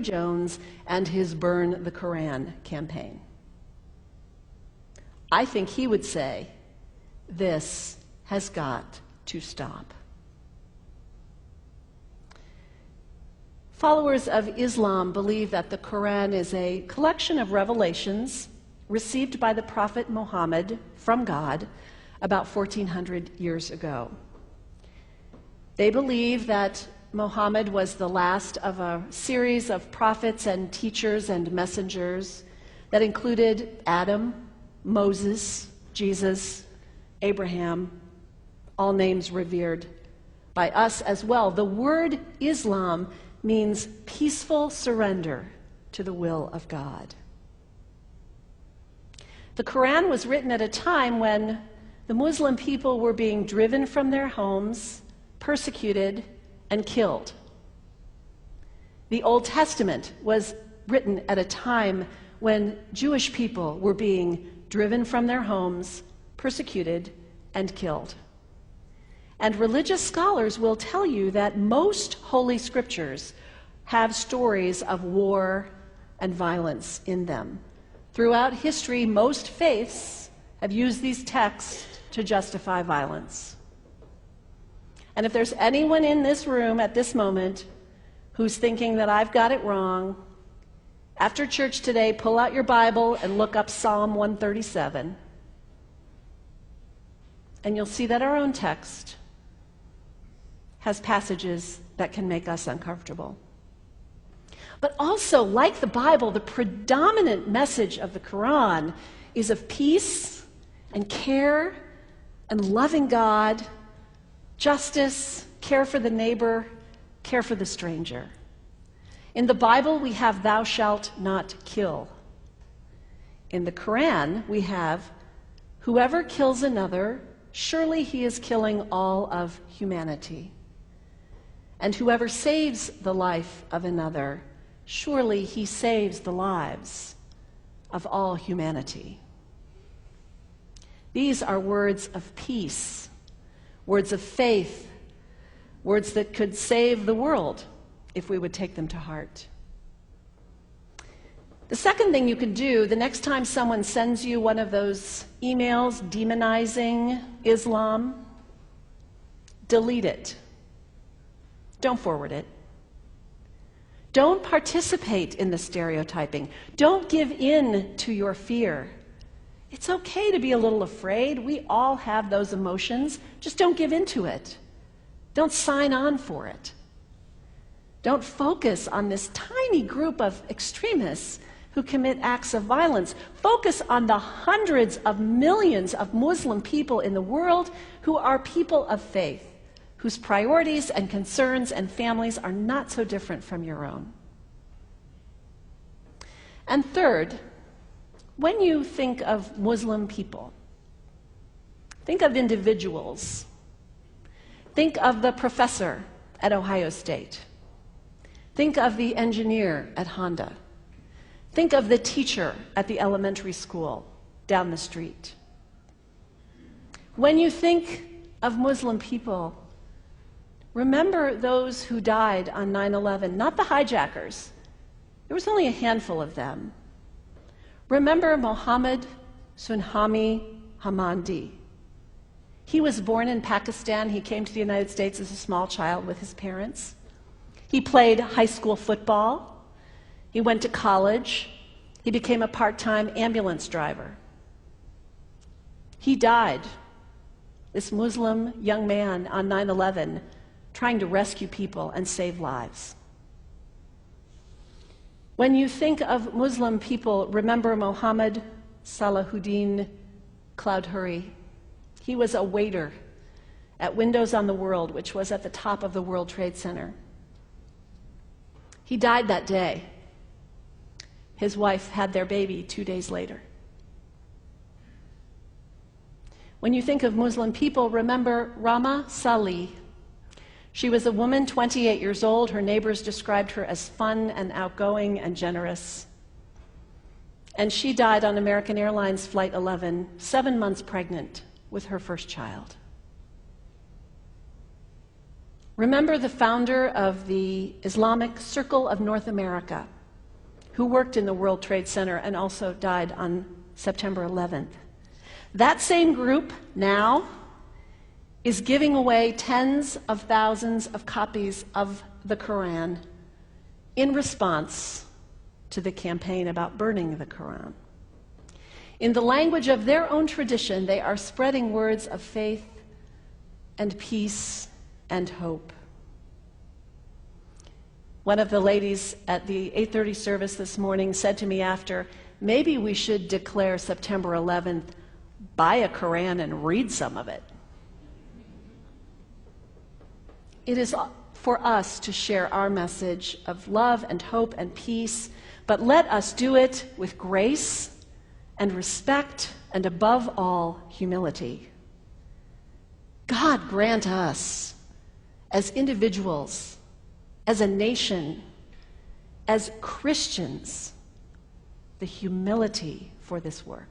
Jones and his Burn the Koran campaign. I think he would say, this has got to stop. Followers of Islam believe that the Quran is a collection of revelations received by the Prophet Muhammad from God about 1400 years ago. They believe that Muhammad was the last of a series of prophets and teachers and messengers that included Adam, Moses, Jesus, Abraham, all names revered by us as well. The word Islam means peaceful surrender to the will of God. The Quran was written at a time when the Muslim people were being driven from their homes, persecuted, and killed. The Old Testament was written at a time when Jewish people were being driven from their homes, persecuted, and killed. And religious scholars will tell you that most Holy Scriptures have stories of war and violence in them. Throughout history, most faiths have used these texts to justify violence. And if there's anyone in this room at this moment who's thinking that I've got it wrong, after church today, pull out your Bible and look up Psalm 137. And you'll see that our own text has passages that can make us uncomfortable. But also, like the Bible, the predominant message of the Quran is of peace and care and loving God, justice, care for the neighbor, care for the stranger. In the Bible, we have thou shalt not kill. In the Quran, we have whoever kills another, surely he is killing all of humanity. And whoever saves the life of another, surely he saves the lives of all humanity. These are words of peace, words of faith, words that could save the world if we would take them to heart. The second thing you can do the next time someone sends you one of those emails demonizing Islam, delete it. Don't forward it. Don't participate in the stereotyping. Don't give in to your fear. It's okay to be a little afraid. We all have those emotions. Just don't give in to it. Don't sign on for it. Don't focus on this tiny group of extremists who commit acts of violence. Focus on the hundreds of millions of Muslim people in the world who are people of faith, whose priorities and concerns and families are not so different from your own. And third, when you think of Muslim people, think of individuals. Think of the professor at Ohio State. Think of the engineer at Honda. Think of the teacher at the elementary school down the street. When you think of Muslim people, remember those who died on 9/11, not the hijackers. There was only a handful of them. Remember Mohammed Sunhami Hamandi. He was born in Pakistan. He came to the United States as a small child with his parents. He played high school football. He went to college. He became a part-time ambulance driver. He died, this Muslim young man, on 9/11, trying to rescue people and save lives. When you think of Muslim people, remember Mohammed Salahuddin Cloudhurry. He was a waiter at Windows on the World, which was at the top of the World Trade Center. He died that day. His wife had their baby 2 days later. When you think of Muslim people, remember Rama Salih. She was a woman, 28 years old. Her neighbors described her as fun and outgoing and generous. And she died on American Airlines Flight 11, 7 months pregnant with her first child. Remember the founder of the Islamic Circle of North America, who worked in the World Trade Center and also died on September 11th. That same group now is giving away tens of thousands of copies of the Quran in response to the campaign about burning the Quran. In the language of their own tradition, they are spreading words of faith and peace and hope. One of the ladies at the 8:30 service this morning said to me after, maybe we should declare September 11th, buy a Quran and read some of it. It is for us to share our message of love and hope and peace, but let us do it with grace and respect and above all, humility. God grant us, as individuals, as a nation, as Christians, the humility for this work.